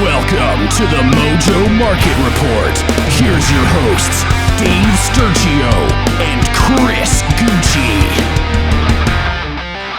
Welcome to the Mojo Market Report. Here's your hosts, Dave Sturchio and Chris Gueci.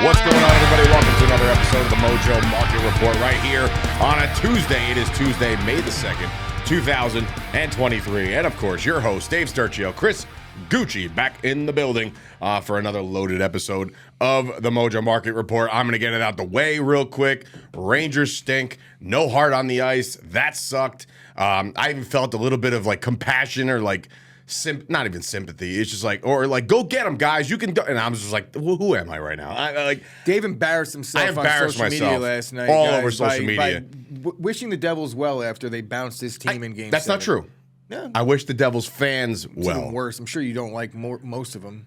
What's going on, everybody? Welcome to another episode of the Mojo Market Report right here on a Tuesday. It is Tuesday, May the 2nd, 2023. And, of course, your host, Dave Sturchio, Chris Gueci, back in the building for another loaded episode of the Mojo Market Report. I'm going to get it out the way real quick. Rangers stink. No heart on the ice. That sucked. I even felt a little bit of like compassion or like not even sympathy. It's just like, or like, go get them, guys. You can go. And I'm just like, who am I right now? Dave embarrassed himself on social media last night. All over social media. By wishing the Devils well after they bounced this team in Game 7. That's not true. Yeah. I wish the Devils fans well. It's even worse. I'm sure you don't like most of them.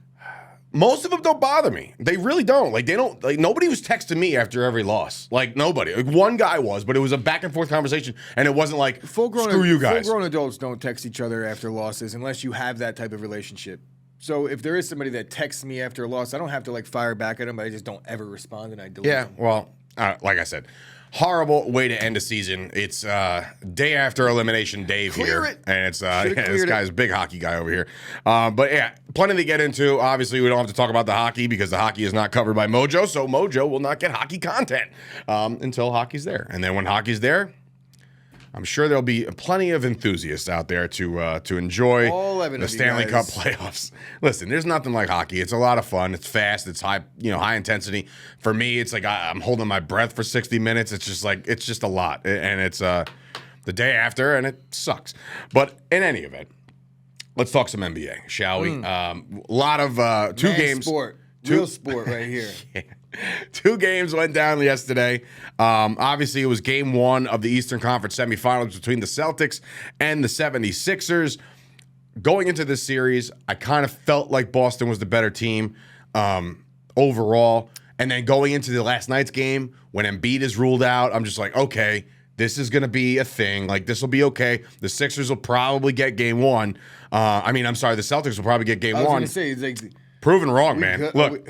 Most of them don't bother me. They really don't. Like, they don't, like, nobody was texting me after every loss. Like, nobody. Like, one guy was, but it was a back and forth conversation, and it wasn't like, screw you guys. Full-grown adults don't text each other after losses unless you have that type of relationship. So if there is somebody that texts me after a loss, I don't have to, like, fire back at them, but I just don't ever respond, and I delete them. Well, like I said, horrible way to end a season. It's day after elimination Dave Clear here. it. And it's this guy's a big hockey guy over here. But yeah, plenty to get into. Obviously, we don't have to talk about the hockey because the hockey is not covered by Mojo, so Mojo will not get hockey content until hockey's there. And then when hockey's there, I'm sure there'll be plenty of enthusiasts out there to enjoy the Stanley Cup playoffs. Listen, there's nothing like hockey. It's a lot of fun. It's fast. It's high intensity. For me, it's like I'm holding my breath for 60 minutes. It's just a lot, and it's the day after, and it sucks. But in any event, let's talk some NBA, shall we? A lot of two games. Real sport right here. Yeah. 2 games went down yesterday. Obviously, it was game 1 of the Eastern Conference semifinals between the Celtics and the 76ers. Going into this series, I kind of felt like Boston was the better team overall. And then going into the last night's game, when Embiid is ruled out, I'm just like, okay, this is going to be a thing. Like, this will be okay. The Sixers will probably get game 1. The Celtics will probably get game 1. I was going to say, it's like, proven wrong, man. Look.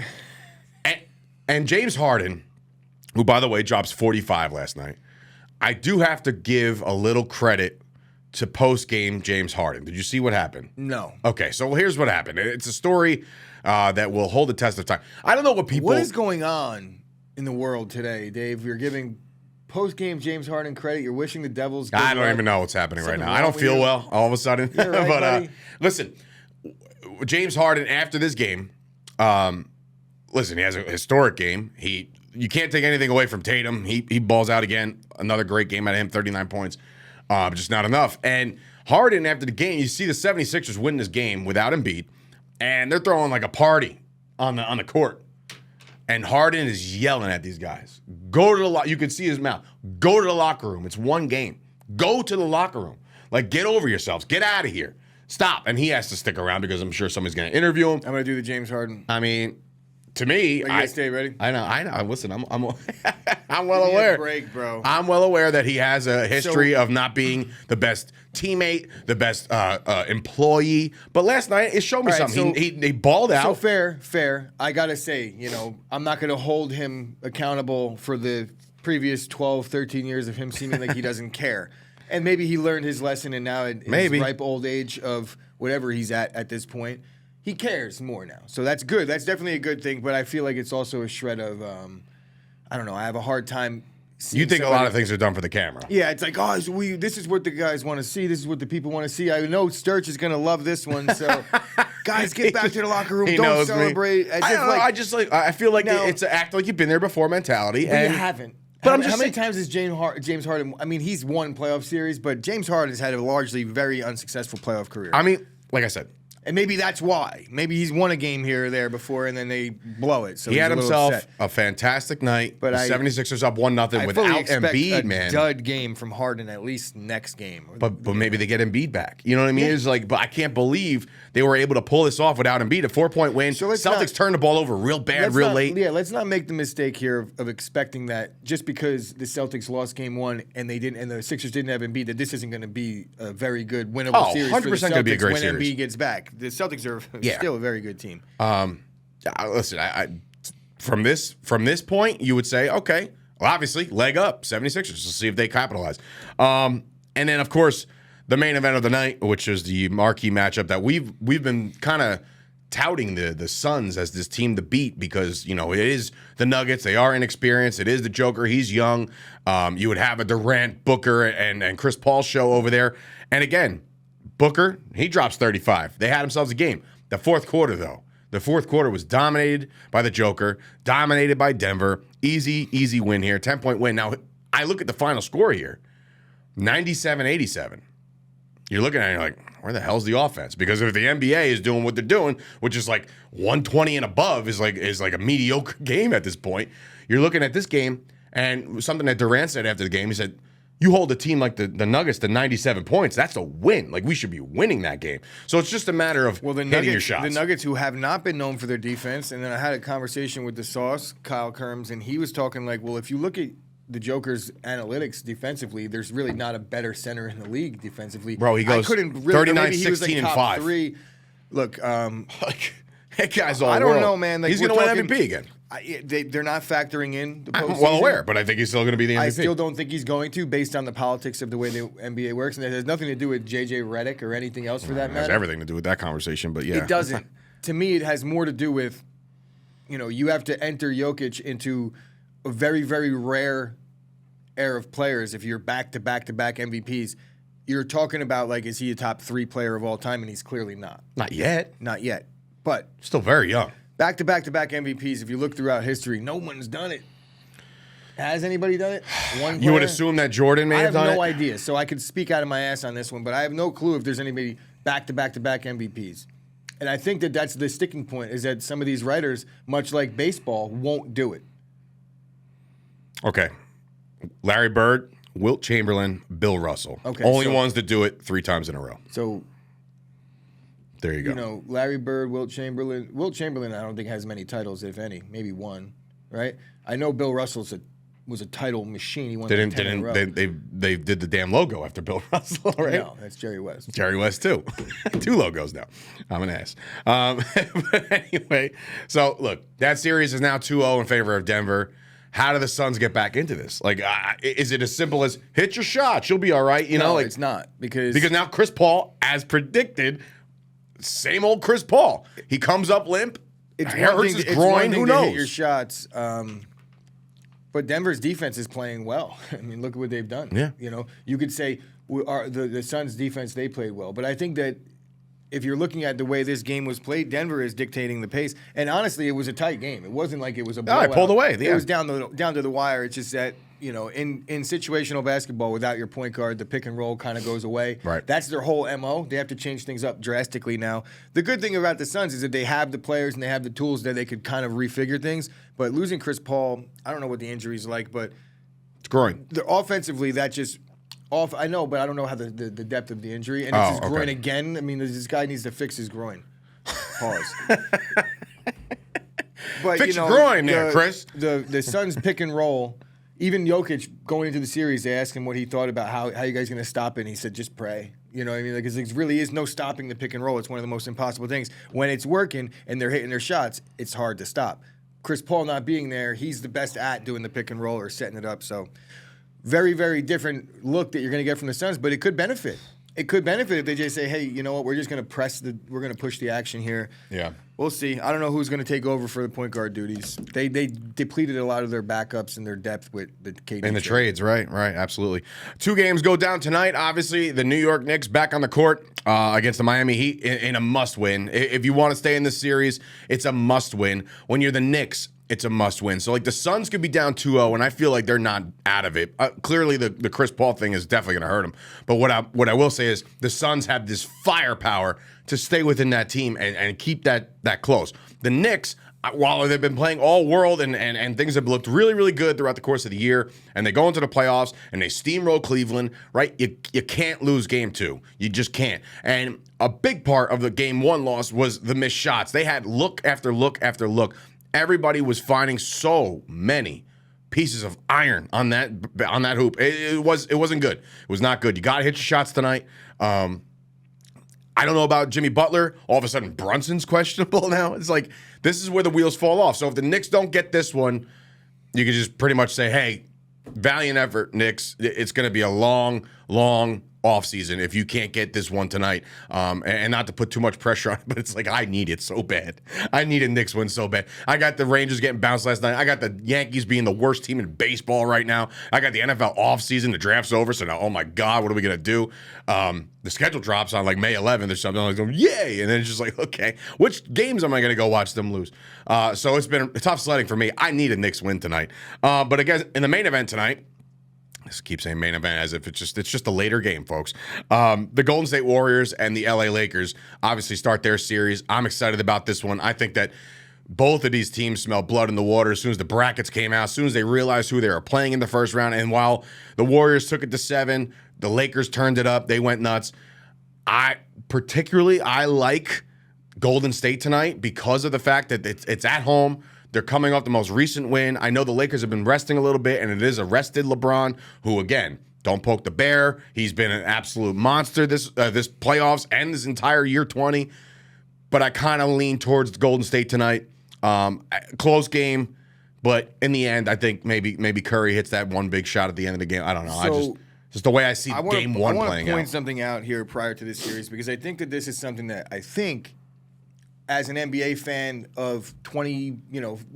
And James Harden, who, by the way, drops 45 last night, I do have to give a little credit to post-game James Harden. Did you see what happened? No. Okay, so here's what happened. It's a story that will hold the test of time. I don't know what people... What is going on in the world today, Dave? You're giving post-game James Harden credit. You're wishing the Devils... I don't even know what's happening right now. I don't feel well all of a sudden. You're right, buddy. Listen, James Harden, after this game... Listen, he has a historic game. You can't take anything away from Tatum. He balls out again. Another great game out of him, 39 points. Just not enough. And Harden, after the game, you see the 76ers win this game without Embiid, and they're throwing like a party on the court. And Harden is yelling at these guys. Go to the you can see his mouth. Go to the locker room. It's one game. Go to the locker room. Like, get over yourselves. Get out of here. Stop. And he has to stick around because I'm sure somebody's going to interview him. I'm going to do the James Harden. I mean... To me, I stay ready. I know. Listen, I'm I'm well aware. Break, bro. I'm well aware that he has a history of not being the best teammate, the best employee. But last night, it showed me something. He balled out. So fair. I gotta say, I'm not gonna hold him accountable for the previous 12, 13 years of him seeming like he doesn't care. And maybe he learned his lesson, and now in his ripe old age of whatever he's at this point. He cares more now. So that's good. That's definitely a good thing. But I feel like it's also a shred of, I don't know, I have a hard time seeing You think a lot of things are done for the camera. Yeah, it's like, this is what the guys want to see. This is what the people want to see. I know Sturch is going to love this one. So, guys, get back to the locker room. Don't celebrate. I feel like it's an act like you've been there before mentality. And you haven't. But how many times has James Harden, I mean, he's won playoff series, but James Harden has had a largely very unsuccessful playoff career. I mean, like I said, and maybe that's why. Maybe he's won a game here or there before, and then they blow it. So he had himself a fantastic night. But the 76ers up 1-0 without Embiid, man. Dud game from Harden at least next game. But maybe they get Embiid back. You know what I mean? Yeah. It's like, but I can't believe they were able to pull this off without Embiid. A 4-point win. So Celtics turned the ball over real bad, real late. Yeah, let's not make the mistake here of expecting that just because the Celtics lost game 1 and the Sixers didn't have Embiid, that this isn't going to be a very good winnable series for the Celtics when Embiid gets back. The Celtics are still a very good team. Listen, from this point, you would say, okay, Well, obviously, leg up, 76ers. Let's see if they capitalize. And then, of course, the main event of the night, which is the marquee matchup that we've been kind of touting the Suns as this team to beat because, it is the Nuggets. They are inexperienced. It is the Joker. He's young. You would have a Durant, Booker, and Chris Paul show over there. And again, Booker, he drops 35. They had themselves a game. The fourth quarter, though. The fourth quarter was dominated by the Joker, dominated by Denver. Easy win here, 10-point win. Now, I look at the final score here, 97-87. You're looking at it, you're like, where the hell's the offense? Because if the NBA is doing what they're doing, which is like 120 and above is like a mediocre game at this point, you're looking at this game, and something that Durant said after the game, he said, you hold a team like the Nuggets to 97 points, that's a win. Like, we should be winning that game. So it's just a matter of hitting your shots. The Nuggets, who have not been known for their defense, and then I had a conversation with the Sauce, Kyle Kerms, and he was talking like, well, if you look at the Joker's analytics defensively, there's really not a better center in the league defensively. Bro, he goes 39, 16, and 5. 3. Look, that guy's all I don't know, man. Like, he's going to win MVP again. They're not factoring in the postseason. I'm well aware, but I think he's still going to be the MVP. I still don't think he's going to, based on the politics of the way the NBA works, and it has nothing to do with JJ Redick or anything else for that matter. It has everything to do with that conversation, but yeah. It doesn't. To me, it has more to do with, you have to enter Jokic into a very, very rare era of players. If you're back-to-back-to-back MVPs, you're talking about, like, is he a top 3 player of all time? And he's clearly not. Not yet. Not yet. But still very young. Back-to-back-to-back MVPs, if you look throughout history, no one's done it. Has anybody done it? One player? You would assume that Jordan may have done it? I have no idea, so I could speak out of my ass on this one, but I have no clue if there's anybody back-to-back-to-back MVPs. And I think that that's the sticking point, is that some of these writers, much like baseball, won't do it. Okay. Larry Bird, Wilt Chamberlain, Bill Russell. Okay, Only ones that do it 3 times in a row. So there you go. Larry Bird, Wilt Chamberlain. Wilt Chamberlain, I don't think has many titles, if any. Maybe one, right? I know Bill Russell was a title machine. He won 10 in a row. They did the damn logo after Bill Russell, right? No, that's Jerry West. Jerry West, too. 2 logos now. I'm an ass. But anyway, so look, that series is now 2-0 in favor of Denver. How do the Suns get back into this? Like, is it as simple as hit your shot, you'll be all right? No, it's not. Because now Chris Paul, as predicted, same old Chris Paul. He comes up limp. It's hurts his groin. Who knows? Hit your shots. But Denver's defense is playing well. I mean, look at what they've done. Yeah. You could say the Suns' defense, they played well. But I think that if you're looking at the way this game was played, Denver is dictating the pace. And honestly, it was a tight game. It wasn't like it was a blowout. I pulled away. It was down to the wire. It's just that, in situational basketball, without your point guard, the pick and roll kind of goes away. Right. That's their whole MO. They have to change things up drastically now. The good thing about the Suns is that they have the players and they have the tools that they could kind of refigure things. But losing Chris Paul, I don't know what the injury's like, but it's groin. Offensively, that just off. I know, but I don't know how the depth of the injury. And it's his groin again. I mean, this guy needs to fix his groin. Pause. But, fix your groin there, Chris. The Suns pick and roll. Even Jokic going into the series, they asked him what he thought about how you guys going to stop it. And he said, just pray. You know what I mean? Because there really is no stopping the pick and roll. It's one of the most impossible things. When it's working and they're hitting their shots, it's hard to stop. Chris Paul not being there, he's the best at doing the pick and roll or setting it up. So very, very different look that you're going to get from the Suns, but it could benefit. It could benefit if they just say, hey, you know what, we're just going to we're going to push the action here. Yeah. We'll see. I don't know who's going to take over for the point guard duties. They depleted a lot of their backups and their depth with the KD. And the trades, right, absolutely. 2 games go down tonight. Obviously, the New York Knicks back on the court against the Miami Heat in a must-win. If you want to stay in this series, it's a must-win. When you're the Knicks, it's a must-win. So, like, the Suns could be down 2-0, and I feel like they're not out of it. Clearly, the Chris Paul thing is definitely going to hurt them. But what I will say is the Suns have this firepower to stay within that team and keep that close. The Knicks, while they've been playing all world and things have looked really, really good throughout the course of the year, and they go into the playoffs and they steamroll Cleveland, right? You can't lose game 2. You just can't. And a big part of the game 1 loss was the missed shots. They had look after look after look. Everybody was finding so many pieces of iron on that hoop. It wasn't good. It was not good. You got to hit your shots tonight. I don't know about Jimmy Butler. All of a sudden, Brunson's questionable now. It's like, this is where the wheels fall off. So if the Knicks don't get this one, you can just pretty much say, hey, valiant effort, Knicks. It's going to be a long, long offseason if you can't get this one tonight. And not to put too much pressure on it, but it's like I need it so bad. I need a Knicks win so bad. I got the Rangers getting bounced last night. I got the Yankees being the worst team in baseball right now. I got the NFL offseason. The draft's over, so now, oh my God, what are we going to do? The schedule drops on like May 11th or something. I'm like, yay! And then it's just like, okay, which games am I going to go watch them lose? So it's been tough sledding for me. I need a Knicks win tonight. But again, in the main event tonight, I just keep saying main event as if it's just a later game, folks. The Golden State Warriors and the LA Lakers obviously start their series. I'm excited about this one. I think that both of these teams smell blood in the water as soon as the brackets came out, as soon as they realized who they were playing in the first round. And while the Warriors took it to 7, the Lakers turned it up. They went nuts. I like Golden State tonight because of the fact that it's at home. They're coming off the most recent win. I know the Lakers have been resting a little bit, and it is a rested LeBron, who, again, don't poke the bear. He's been an absolute monster this playoffs and this entire year 20. But I kind of lean towards Golden State tonight. Close game, but in the end, I think maybe Curry hits that one big shot at the end of the game. I don't know. So, just the way I see game one playing out. I want to point something out here prior to this series because I think that this is something that I think, as an NBA fan of 20,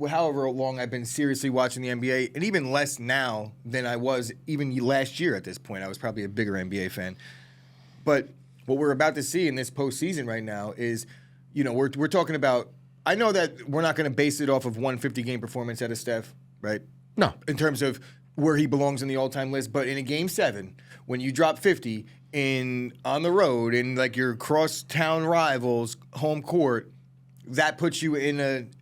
however long I've been seriously watching the NBA, and even less now than I was even last year at this point. I was probably a bigger NBA fan. But what we're about to see in this postseason right now is, we're talking about, I know that we're not going to base it off of 150-game performance out of Steph, right? No. In terms of where he belongs in the all-time list. But in a Game 7, when you drop 50 on the road in like your cross-town rivals' home court, that puts you in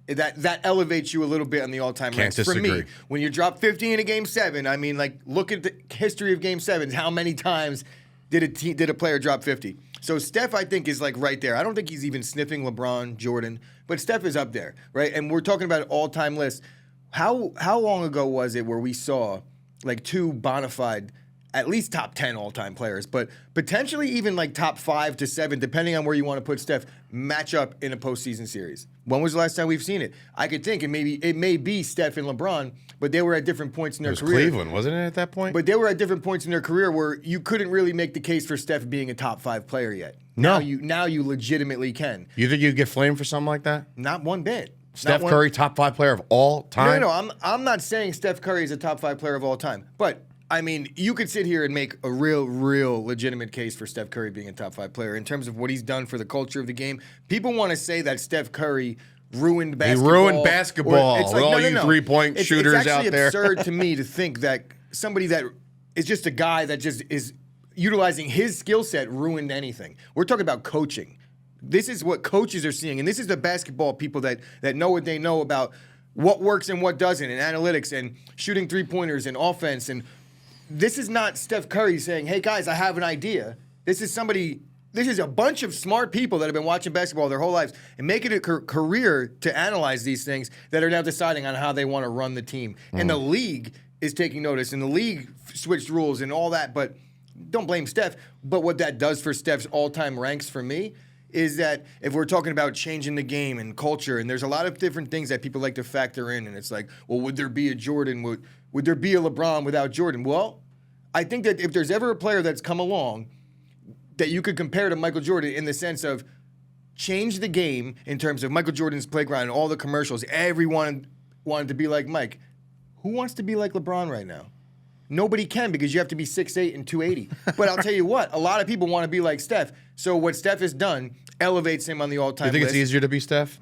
that elevates you a little bit on the all-time ranks. For me, when you drop 50 in a Game 7, I mean, like, look at the history of Game 7s. How many times did a player drop 50? So Steph, I think, is like right there. I don't think he's even sniffing LeBron, Jordan, but Steph is up there, right? And we're talking about an all-time list. How long ago was it where we saw like two bona fide, at least top 10 all-time players, but potentially even like top 5 to 7, depending on where you want to put Steph, match up in a postseason series? When was the last time we've seen it? I could think it may be Steph and LeBron, but they were at different points in their career. Cleveland, wasn't it, at that point? But they were at different points in their career where you couldn't really make the case for Steph being a top 5 player yet. No. Now you legitimately can. You think you'd get flamed for something like that? Not one bit. Steph Curry, top 5 player of all time? No, I'm not saying Steph Curry is a top 5 player of all time, but I mean, you could sit here and make a real legitimate case for Steph Curry being a top 5 player in terms of what he's done for the culture of the game. People want to say that Steph Curry ruined basketball. He ruined basketball. It's like, all no. you three-point shooters out there. It's actually absurd to me to think that somebody that is just a guy that just is utilizing his skill set ruined anything. We're talking about coaching. This is what coaches are seeing, and this is the basketball people that know what they know about what works and what doesn't, and analytics, and shooting three-pointers, and offense, and this is not Steph Curry saying, hey, guys, I have an idea. This is a bunch of smart people that have been watching basketball their whole lives and make it a career to analyze these things that are now deciding on how they want to run the team. And the league is taking notice, and the league switched rules and all that, but don't blame Steph. But what that does for Steph's all-time ranks for me is that if we're talking about changing the game and culture, and there's a lot of different things that people like to factor in, and it's like, well, would there be a Jordan? Would there be a LeBron without Jordan? Well, I think that if there's ever a player that's come along that you could compare to Michael Jordan in the sense of change the game in terms of Michael Jordan's playground and all the commercials, everyone wanted to be like Mike. Who wants to be like LeBron right now? Nobody can because you have to be 6'8" and 280. But I'll tell you what, a lot of people want to be like Steph. So what Steph has done elevates him on the all-time list. You think it's easier to be Steph?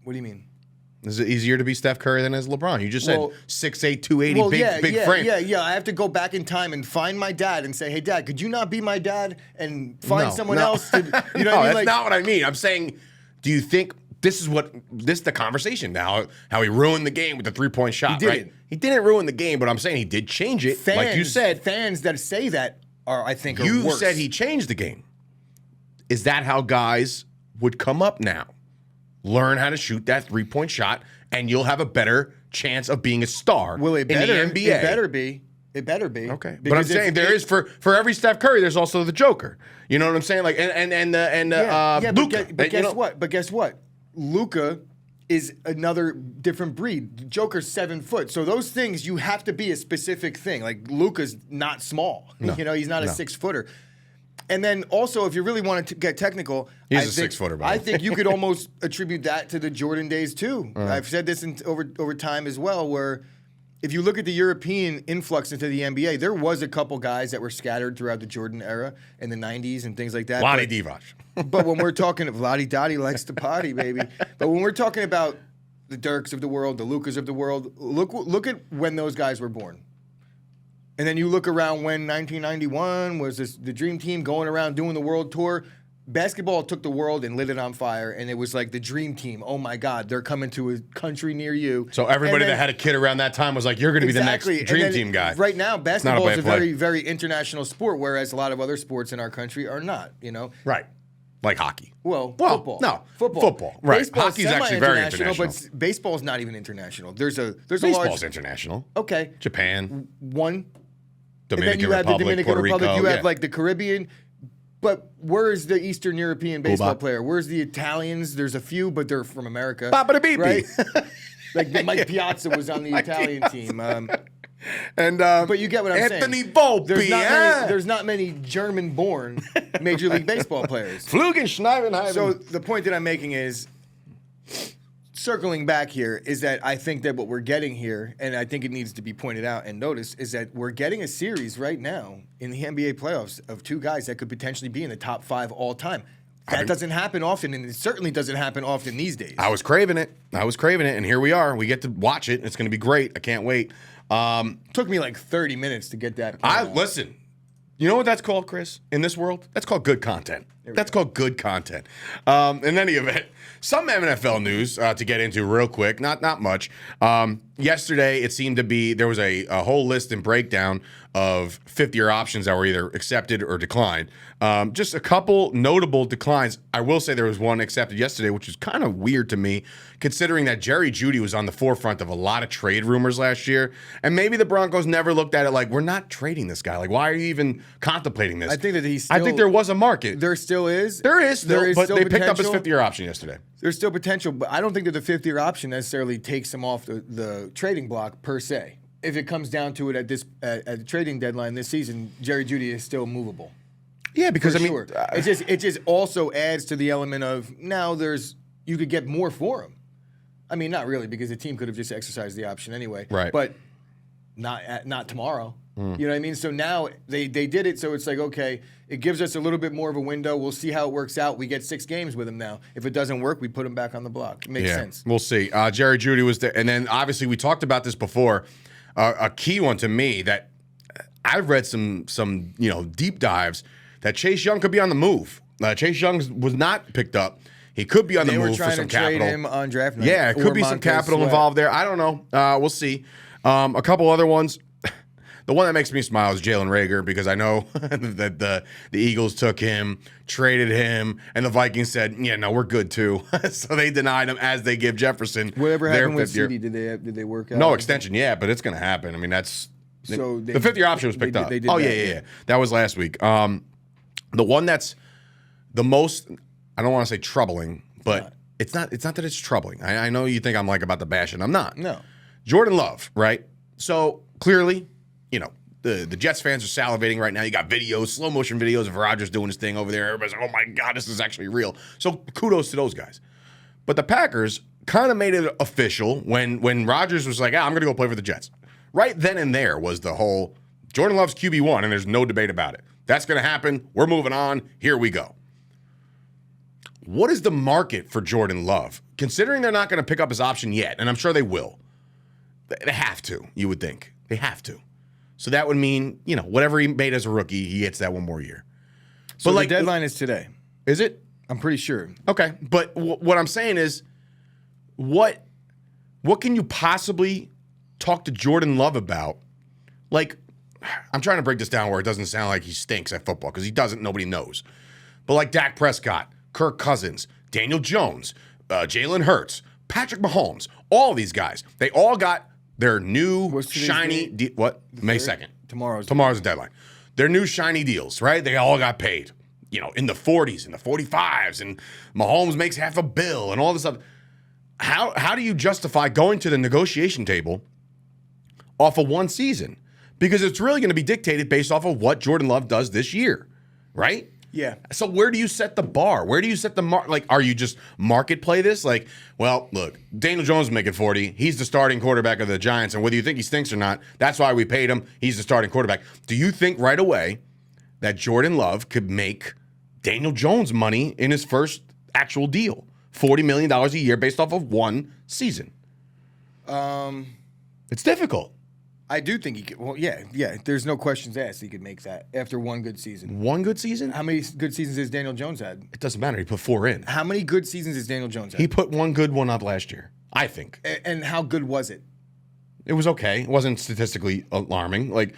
What do you mean? Is it easier to be Steph Curry than as LeBron? You just said 6'8", 280, big frame. Yeah. I have to go back in time and find my dad and say, hey, Dad, could you not be my dad and find someone else? You know what I mean? That's not what I mean. I'm saying, do you think this is the conversation now, how he ruined the game with the three-point shot, right? He didn't ruin the game, but I'm saying he did change it. Like you said. Fans that say that are worse. You said he changed the game. Is that how guys would come up now? Learn how to shoot that three-point shot, and you'll have a better chance of being a star in the NBA. It better be. It better be. Okay, but I'm saying there is for every Steph Curry, there's also the Joker. You know what I'm saying? Like Luka. But guess what? Luka is another different breed. Joker's 7 foot. So those things, you have to be a specific thing. Like Luka's not small. No. He's not a 6-footer. And then also, if you really want to get technical, he's a 6-footer. I think you could almost attribute that to the Jordan days too. I've said this over time as well, where if you look at the European influx into the NBA, there was a couple guys that were scattered throughout the Jordan era in the 90s and things like that. Vlade Divac. But when we're talking, Vlade Dottie likes to potty, baby. But when we're talking about the Dirks of the world, the Lukas of the world, look at when those guys were born. And then you look around when 1991 was the Dream Team going around doing the world tour. Basketball took the world and lit it on fire, and it was like the Dream Team. Oh my God, they're coming to a country near you. So everybody that had a kid around that time was like, "You're going to be the next Dream Team guy." Right now, basketball is a very, very international sport, whereas a lot of other sports in our country are not. Right. Like hockey. Well, football. No, football. Right. Baseball's Hockey's actually very international. But baseball's not even international. Baseball's international. Okay. Japan. One. Dominican Republic, Puerto Rico. You have like the Caribbean. But where is the Eastern European baseball player? Where's the Italians? There's a few, but they're from America. Right? Like Mike Piazza was on the Italian team. But you get what I'm saying. Anthony Volpe. There's not many German-born Major League Baseball players. Flugenschneidenheim. So the point that I'm making is, circling back here, is that I think that what we're getting here, and I think it needs to be pointed out and noticed, is that we're getting a series right now in the NBA playoffs of 2 guys that could potentially be in the top 5 all time. That doesn't happen often, and it certainly doesn't happen often these days. I was craving it, and here we are. We get to watch it. It's going to be great. I can't wait. Took me like 30 minutes to get that. Listen. You know what that's called, Chris? In this world, that's called good content. That's called good content. In any event, some NFL news to get into real quick. Not much. Yesterday, it seemed to be there was a whole list and breakdown of 50-year options that were either accepted or declined. Just a couple notable declines. I will say there was one accepted yesterday, which is kind of weird to me, considering that Jerry Jeudy was on the forefront of a lot of trade rumors last year. And maybe the Broncos never looked at it like, we're not trading this guy. Like, why are you even contemplating this? I think that I think there was a market. There still is. There is still, but they picked up his 50-year option yesterday. There's still potential, but I don't think that the 50-year option necessarily takes him off the trading block per se. If it comes down to it at the trading deadline this season, Jerry Jeudy is still movable. Yeah, because sure. It just also adds to the element of now you could get more for him. I mean, not really, because the team could have just exercised the option anyway. Right. But not tomorrow. You know what I mean? So now they did it, so it's like, okay, it gives us a little bit more of a window. We'll see how it works out. We get 6 games with him now. If it doesn't work, we put him back on the block. It makes sense. We'll see. Jerry Jeudy was there. And then, obviously, we talked about this before. A key one to me that I've read some deep dives that Chase Young could be on the move. Chase Young was not picked up. He could be on the move for some capital. They were trying to trade him on draft night. Yeah, it could be some capital involved there. I don't know. We'll see. A couple other ones. The one that makes me smile is Jalen Reagor, because I know that the Eagles took him, traded him, and the Vikings said, "Yeah, no, we're good too." So they denied him as they give Jefferson. Whatever happened with CD? Did they work out? No extension, but it's going to happen. I mean, that's so the 50-year option was picked up. Yeah. That was last week. The one that's the most, I don't want to say troubling, but it's not that it's troubling. I know you think I'm like about to bash it. I'm not. No. Jordan Love, right? So clearly, the Jets fans are salivating right now. You got videos, slow motion videos of Rodgers doing his thing over there. Everybody's like, oh my God, this is actually real. So kudos to those guys. But the Packers kind of made it official when Rodgers was like, I'm going to go play for the Jets. Right then and there was the whole Jordan Love's QB1, and there's no debate about it. That's going to happen. We're moving on. Here we go. What is the market for Jordan Love? Considering they're not going to pick up his option yet, and I'm sure they will. They have to, you would think. They have to. So that would mean, whatever he made as a rookie, he gets that one more year. So the deadline is today. Is it? I'm pretty sure. Okay. But what I'm saying is, what can you possibly talk to Jordan Love about? Like, I'm trying to break this down where it doesn't sound like he stinks at football, because he doesn't. Nobody knows. But like Dak Prescott, Kirk Cousins, Daniel Jones, Jalen Hurts, Patrick Mahomes, all these guys, they all got their new shiny May 2nd. Tomorrow's the deadline. Their new shiny deals, right? They all got paid, in the 40s and the 45s, and Mahomes makes $500 million and all this stuff. how do you justify going to the negotiation table off of one season? Because it's really going to be dictated based off of what Jordan Love does this year, right? Yeah. So where do you set the bar? Where do you set the mark? Like, are you just market play this? Like, well, look, Daniel Jones is making 40. He's the starting quarterback of the Giants, and whether you think he stinks or not, that's why we paid him. He's the starting quarterback. Do you think right away that Jordan Love could make Daniel Jones money in his first actual deal? $40 million a year based off of one season. It's difficult. I do think he could. Well, yeah. There's no questions asked. He could make that after one good season. One good season? How many good seasons has Daniel Jones had? It doesn't matter. He put 4 in. How many good seasons has Daniel Jones had? He put one good one up last year, I think. And how good was it? It was okay. It wasn't statistically alarming. What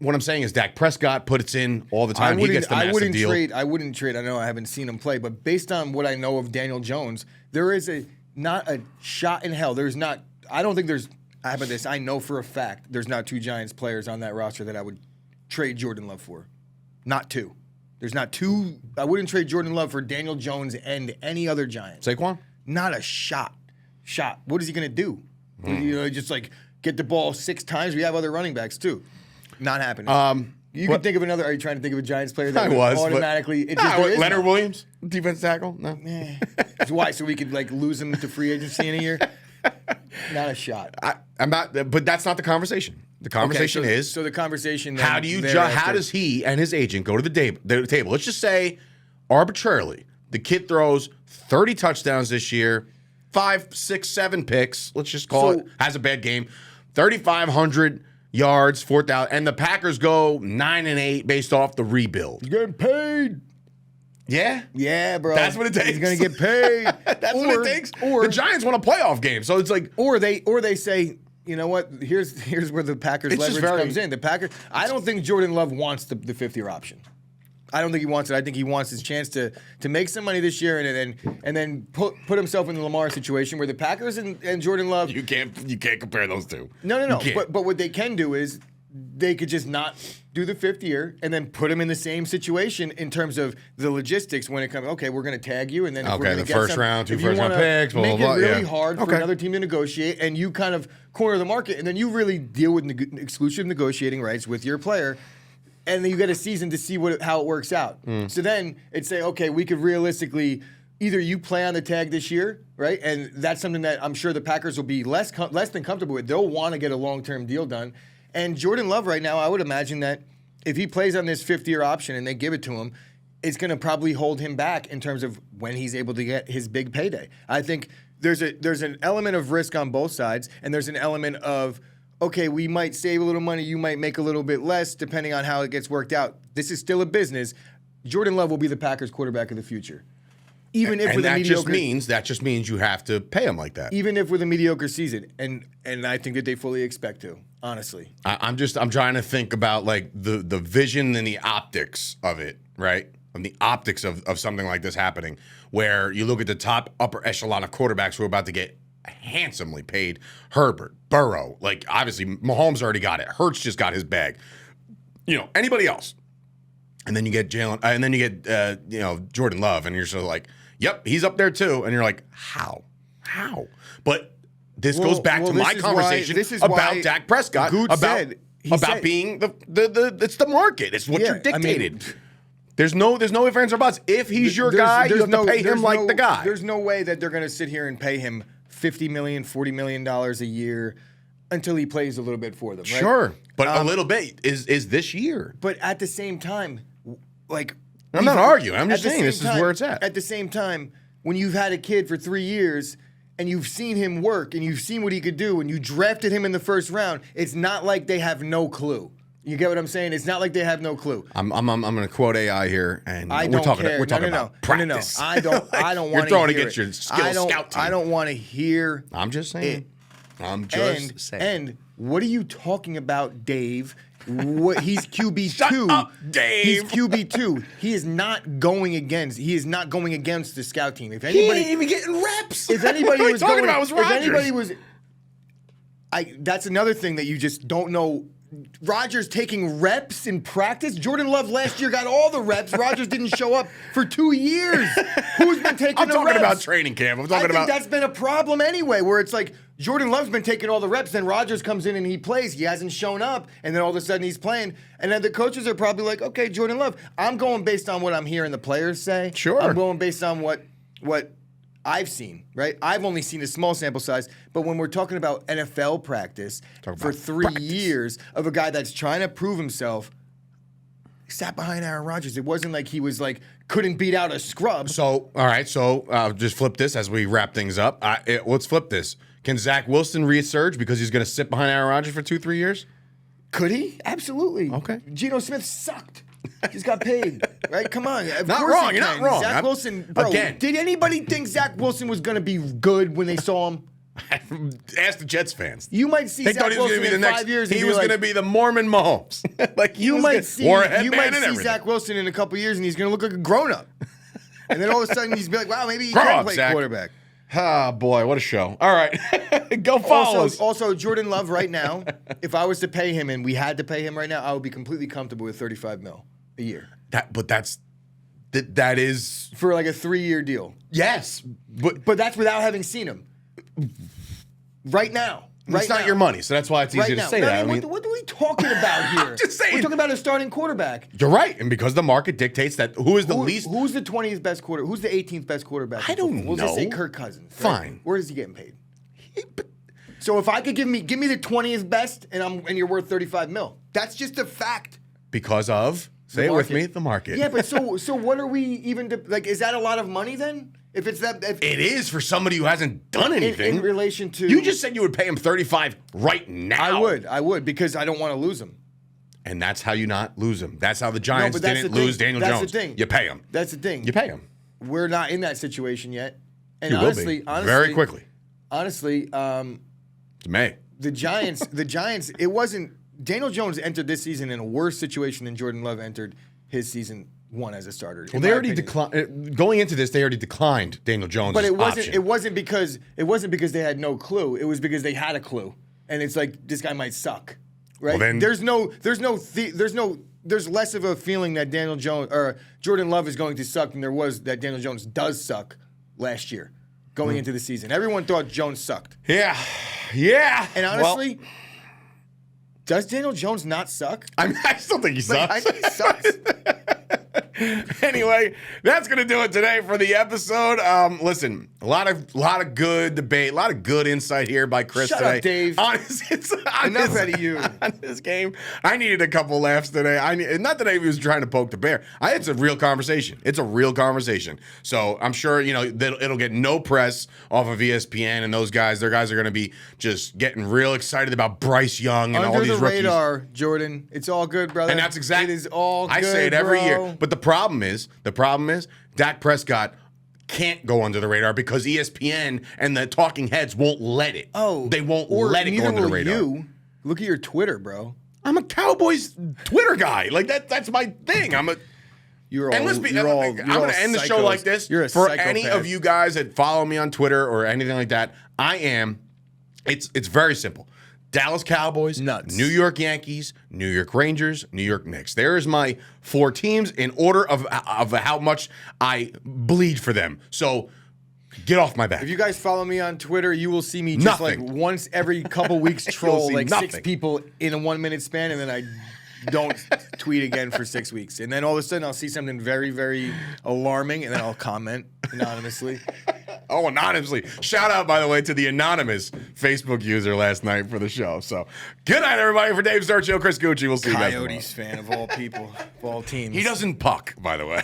I'm saying is Dak Prescott puts in all the time. He gets the massive deal. I wouldn't trade. I know I haven't seen him play, but based on what I know of Daniel Jones, there is not a shot in hell. There's not. I don't think there's. How about this? I know for a fact there's not 2 Giants players on that roster that I would trade Jordan Love for. Not 2. There's not 2. I wouldn't trade Jordan Love for Daniel Jones and any other Giant. Saquon? Not a shot. What is he going to do? Just like get the ball 6 times? We have other running backs too. Not happening. You can think of another. Are you trying to think of a Giants player that automatically? Leonard Williams, defense tackle? No. Why? So we could lose him to free agency in a year? Not a shot. I'm not, but that's not the conversation. The conversation is. So the conversation. How does he and his agent go to the table? Let's just say, arbitrarily, the kid throws 30 touchdowns this year, 5, 6, 7 picks. Let's just call it. Has a bad game, 3,500 yards, 4,000, and the Packers go 9-8 based off the rebuild. You're getting paid. Yeah, bro. That's what it takes. He's gonna get paid. That's what it takes. Or the Giants want a playoff game, so it's like, or they say, you know what? Here's where the Packers leverage comes in. The Packers. I don't think Jordan Love wants the 5th-year option. I don't think he wants it. I think he wants his chance to make some money this year and then put himself in the Lamar situation where the Packers and Jordan Love. You can't compare those two. No. But what they can do is they could just not do the 5th year and then put him in the same situation in terms of the logistics when it comes. Okay, we're going to tag you, and then if we're the first round, 2 first-round picks, blah, make blah, blah. Make it really hard for another team to negotiate, and you kind of corner the market, and then you really deal with exclusive negotiating rights with your player. And then you get a season to see how it works out. So then it's say, okay, we could realistically either you play on the tag this year, right? And that's something that I'm sure the Packers will be less than comfortable with. They'll want to get a long-term deal done. And Jordan Love right now, I would imagine that if he plays on this 5th-year option and they give it to him, it's going to probably hold him back in terms of when he's able to get his big payday. I think there's an element of risk on both sides, and there's an element of, okay, we might save a little money, you might make a little bit less, depending on how it gets worked out. This is still a business. Jordan Love will be the Packers quarterback of the future. Even if with a mediocre, that just means you have to pay him like that. Even if with a mediocre season, and I think that they fully expect to. Honestly, I'm trying to think about the vision and the optics of it, right? And the optics of something like this happening, where you look at the upper echelon of quarterbacks who are about to get handsomely paid. Herbert, Burrow, obviously Mahomes already got it. Hurts just got his bag. Anybody else, and then you get Jalen, and then you get Jordan Love, and you're sort of like, yep, he's up there too, and you're like, how? But this goes back to my conversation about Dak Prescott, about being it's the market. It's what you're dictated. I mean, there's no ifs, ands, or buts. If he's your guy, you have to pay him like the guy. There's no way that they're going to sit here and pay him $50 million, $40 million a year until he plays a little bit for them, right? Sure, but a little bit is this year. But at the same time, I'm not arguing. I'm just saying this is where it's at. At the same time, when you've had a kid for 3 years and you've seen him work and you've seen what he could do and you drafted him in the first round, it's not like they have no clue. You get what I'm saying? It's not like they have no clue. I'm going to quote AI here, and we're talking about practice. No. I don't want to hear it. You're throwing against your skill scout team. I don't want to hear. I'm just saying. And what are you talking about, Dave? He's QB2. Shut up, Dave. He's QB2. He is not going against the scout team. If anybody, he ain't even getting reps. If anybody was talking about was Rodgers. That's another thing that you just don't know Rodgers taking reps in practice. Jordan Love last year got all the reps. Rodgers didn't show up for 2 years. Who's been taking the reps? I'm talking about training camp. I think that's been a problem anyway, where it's like Jordan Love's been taking all the reps, then Rodgers comes in and he plays. He hasn't shown up, and then all of a sudden he's playing. And then the coaches are probably like, okay, Jordan Love. I'm going based on what I'm hearing the players say. Sure. I'm going based on what I've seen, right? I've only seen a small sample size, but when we're talking about NFL practice for 3 years of a guy that's trying to prove himself, he sat behind Aaron Rodgers. It wasn't like he was like couldn't beat out a scrub. So, all right, just flip this as we wrap things up. Let's flip this. Can Zach Wilson resurge because he's going to sit behind Aaron Rodgers for 2-3 years? Could he? Absolutely. Okay. Geno Smith sucked. Just got paid, right? Come on. Of not course wrong. he You're can. not wrong. Zach Wilson, bro, again. Did anybody think Zach Wilson was going to be good when they saw him? Ask the Jets fans. You might see They Zach thought he was Wilson going to be the in next. 5 years. He was going to be the Mormon Mahomes. You might see Zach Wilson in a couple years, and he's going to look like a grown up. And then all of a sudden, he's be like, "Wow, maybe he can play Zach. quarterback." Ah, boy, what a show! All right, go follow us. Also, Jordan Love right now. If I was to pay him, and we had to pay him right now, I would be completely comfortable with $35 million a year. That is for like a 3-year deal. Yes, but that's without having seen him. Right now. It's not your money, so that's why it's easier to say that. I mean, what are we talking about here? I'm just saying. We're talking about a starting quarterback. You're right, and because the market dictates that who's the least. Who's the 20th best quarterback? Who's the 18th best quarterback? I don't know. We'll just say Kirk Cousins. Right? Fine. Where is he getting paid? So if I could give me the 20th best, and you're worth $35 million. That's just a fact. Because of say it with me, the market. Yeah, but so what are we even like? Is that a lot of money then? If it's that, it is for somebody who hasn't done anything in relation to. You just said you would pay him $35 right now. I would because I don't want to lose him. And that's how you not lose him. That's how the Giants didn't lose Daniel Jones. That's the thing. You pay him. That's the thing. You pay him. We're not in that situation yet. And you honestly, will be very quickly. Honestly, it's May. The Giants. It wasn't. Daniel Jones entered this season in a worse situation than Jordan Love entered his season one as a starter. Well, they already declined. Going into this, they already declined Daniel Jones. But it wasn't because they had no clue. It was because they had a clue, and it's like this guy might suck, right? Well, then, there's less of a feeling that Daniel Jones or Jordan Love is going to suck than there was that Daniel Jones does suck last year going into the season. Everyone thought Jones sucked. Yeah. And honestly. Does Daniel Jones not suck? I still think he sucks. I think he sucks. Anyway, that's going to do it today for the episode. Listen, a lot of good debate, a lot of good insight here by Chris Shut today. Up, Dave. Enough out of you. On this game, I needed a couple laughs today. Not that I was trying to poke the bear. It's a real conversation. It's a real conversation. So I'm sure it'll get no press off of ESPN and those guys. Their guys are going to be just getting real excited about Bryce Young and all these rookies. Under the radar, Jordan. It's all good, brother. And that's exactly. It is all good, I say it every bro. year. But the problem is, Dak Prescott can't go under the radar because ESPN and the talking heads won't let it. Oh, they won't let it go under the radar. You look at your Twitter, bro. I'm a Cowboys Twitter guy. Like that's my thing. I'm going to end the show like this. You're a for psychopath. Any of you guys that follow me on Twitter or anything like that. It's very simple. Dallas Cowboys, nuts. New York Yankees, New York Rangers, New York Knicks. There is my 4 teams in order of how much I bleed for them. So get off my back. If you guys follow me on Twitter, you will see me just like once every couple weeks troll like 6 people in a 1 minute span, and then I don't tweet again for 6 weeks. And then all of a sudden I'll see something very, very alarming, and then I'll comment anonymously. Oh, anonymously. Shout out, by the way, to the anonymous Facebook user last night for the show. So, good night, everybody. For Dave Sturchio, Chris Gueci. We'll see you guys tomorrow. Coyotes fan of all people, of all teams. He doesn't puck, by the way.